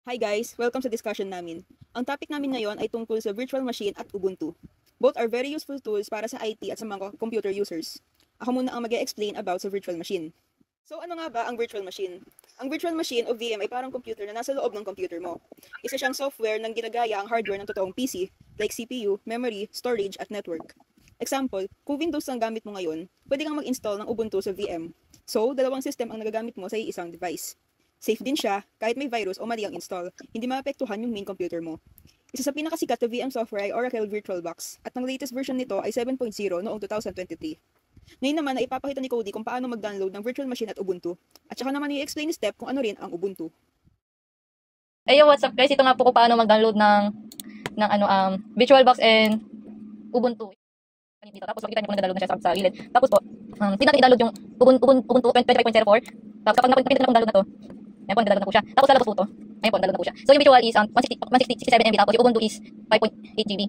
Hi guys! Welcome sa discussion namin. Ang topic namin ngayon ay tungkol sa virtual machine at Ubuntu. Both are very useful tools para sa IT at sa mga computer users. Ako muna ang mag-explain about sa virtual machine. So ano nga ba ang virtual machine? Ang virtual machine o VM ay parang computer na nasa loob ng computer mo. Isa siyang software nang ginagaya ang hardware ng totoong PC, like CPU, memory, storage, at network. Example, kung Windows ang gamit mo ngayon, pwede kang mag-install ng Ubuntu sa VM. So, dalawang system ang nagagamit mo sa isang device. Safe din siya, kahit may virus o mali ang install, hindi maapektuhan yung main computer mo. Isa sa pinakasikat na VM software ay Oracle VirtualBox, at ang latest version nito ay 7.0 noong 2023. Ngayon naman ay ipapakita ni Cody kung paano mag-download ng virtual machine at Ubuntu, at saka naman i-explain ni Step kung ano rin ang Ubuntu. Hey, what's up guys? Ito nga po kung paano mag-download ng VirtualBox and Ubuntu. Dito. Tapos makikita niyo kung nag-download na siya sa gilid. Tapos po, hindi natin i-download yung Ubuntu 25.04. Tapos kapag napindot na kung download na to, ayan po, nag-download na po siya. Tapos lalabas po to. Ayan po, nag-download na po siya. So yung virtual is 167 MB, tapos yung Ubuntu is 5.8 GB.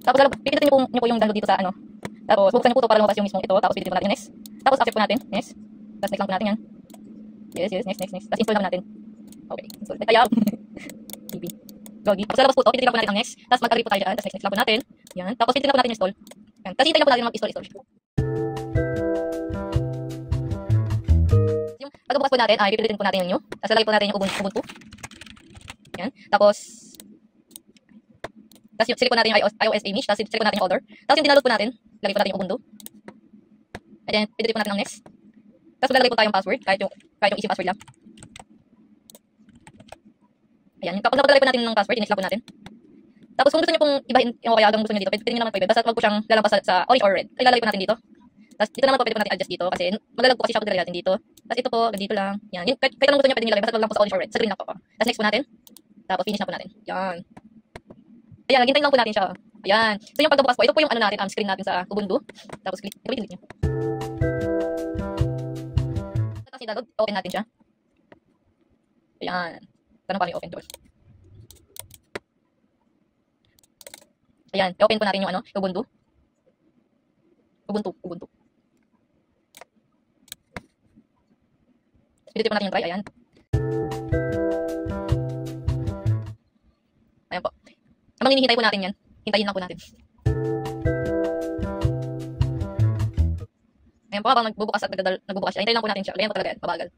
Tapos pipindutin niyo po yung download dito sa ano. Tapos buksan niyo po to para lumabas yung mismong ito. Tapos pipindutin po natin yung next. Tapos accept po natin. Next. Tapos next lang po natin yan. Yes, next. Tapos install lang natin. Okay, install. Ayaw. TV. Gogi. Tapos lalabas po to, pindutin lang po natin ang next. Tapos mag-agree po tayo dyan. Tapos next lang po natin. Yan. Tapos pindutin lang po natin yung install. Yan. Tapos hintayin lang po natin mag-install. Yung pagbukas po natin, ay pipindutin po natin yung new. Tapos lalagay po natin yung Ubuntu. Yan. Tapos select po natin yung iOS image. Tapos select po natin yung folder. Tapos yung dinaload po natin, lagay po natin yung Ubuntu. And then, pindutin po natin ang next. Tapos lalagay po tayong password, kahit yung easy password lang. Ayan. Kapag napagalagay po natin ng password, i-next lang po natin. Tapos kung gusto niyo pong ibahin yung kaya hanggang gusto niyo dito, pwede niyo naman po iba. Basta wag po siyang lalampas sa orange or red. Ay lalagay po natin dito. Tapos dito naman po pwede po natin adjust dito kasi magalag po kasi siya pag nilagay natin dito. Tapos ito po, dito lang. Yan. Kahit anong gusto niyo pwede niyo ilagay, basta wag lang po sa orange or red. Sa green lang po. Tapos next po natin. Tapos finish na po natin. Yan. Ayan, hintayin lang po natin siya. Ayan. So yung pagbukas po, ito po yung ano natin, screen natin sa Ubuntu. Tapos click niyo. Tapos i-download, open natin siya. Ayan. Tanong pa yung open doors. Ayan, i-open po natin yung Ubuntu. Ubuntu. Pindutin po natin yung try, ayan. Ayan po. Habang hinihintay po natin yan, hintayin lang po natin. Ayan po, habang nagbubukas at nagbubukas siya, hintayin lang po natin siya. Ayan po talaga yan, mabagal.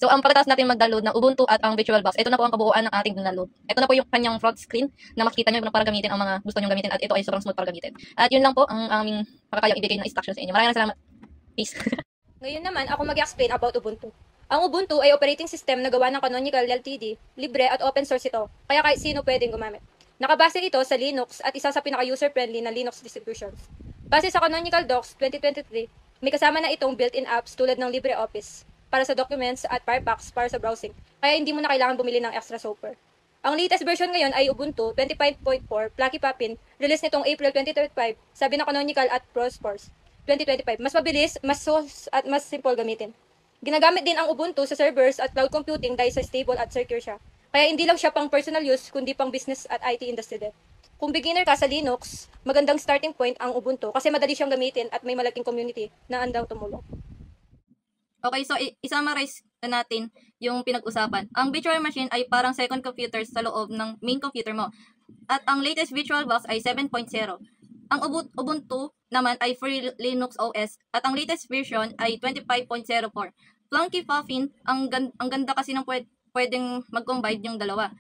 So, ang pagkatapos natin mag-download ng Ubuntu at ang VirtualBox, ito na po ang kabuuan ng ating download. Ito na po yung kanyang front screen na makikita nyo para gamitin ang mga gusto nyo gamitin at ito ay sobrang smooth para gamitin. At yun lang po ang aming makakayang ibigay na instructions sa inyo. Maraming salamat. Peace. Ngayon naman, ako mag-explain about Ubuntu. Ang Ubuntu ay operating system na gawa ng Canonical Ltd, libre at open source ito, kaya kahit sino pwedeng gumamit. Nakabase ito sa Linux at isa sa pinaka-user-friendly na Linux distributions. Base sa Canonical Docs 2023, may kasama na itong built-in apps tulad ng LibreOffice para sa documents at Firefox para sa browsing, kaya hindi mo na kailangan bumili ng extra software. Ang latest version ngayon ay Ubuntu 25.4 Plucky Papin, release nitong April 2025, sabi ng Canonical at ProSforce 2025. Mas mabilis, mas source at mas simple gamitin. Ginagamit din ang Ubuntu sa servers at cloud computing dahil sa stable at secure siya. Kaya hindi lang siya pang personal use, kundi pang business at IT industry din. Kung beginner ka sa Linux, magandang starting point ang Ubuntu kasi madali siyang gamitin at may malaking community na andang tumulong. Okay, so i-summarize na natin yung pinag-usapan. Ang virtual machine ay parang second computer sa loob ng main computer mo. At ang latest VirtualBox ay 7.0. Ang Ubuntu naman ay free Linux OS at ang latest version ay 25.04. Plunky Puffin, ang ganda kasi ng pwedeng mag-combine yung dalawa.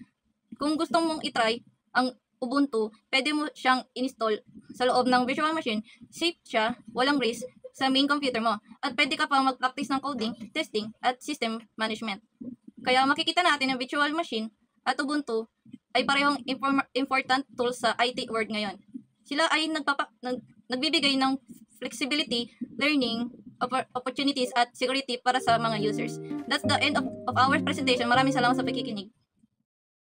Kung gusto mong itry ang Ubuntu, pwede mo siyang install sa loob ng virtual machine. Safe siya, walang risk sa main computer mo. At pwede ka pa mag-practice ng coding, testing, at system management. Kaya makikita natin na virtual machine at Ubuntu ay parehong important tools sa IT world ngayon. Sila ay nagbibigay ng flexibility, learning, opportunities, at security para sa mga users. That's the end of our presentation. Maraming salamat sa pakikinig.